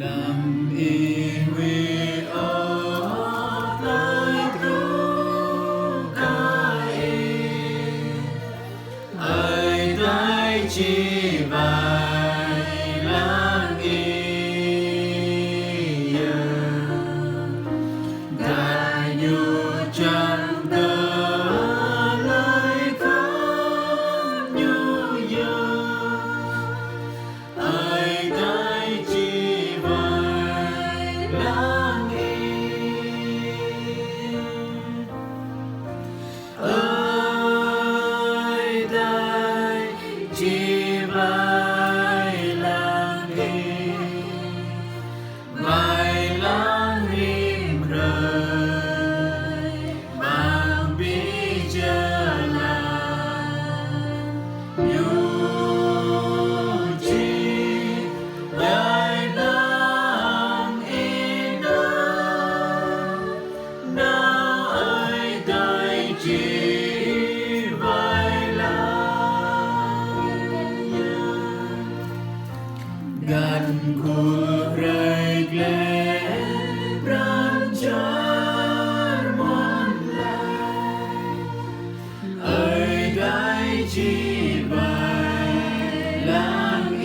Nằm y huy ở tới tru kai ai tới chi vài lang y đại nhu chan tơ lời khóc nhu ai tới chi vài lang ơi tới chi vài lang vài lang rim rơi mang bi chờ là nhu chi vài lang in nào ai tới chi vài lang gần cuộc rơi ghé ran char mon lại ơi đại chi vài lang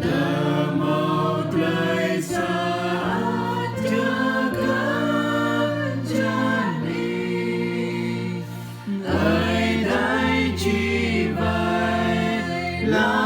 đờ một lời xa chưa cất chân đi ơi đại chi vài lang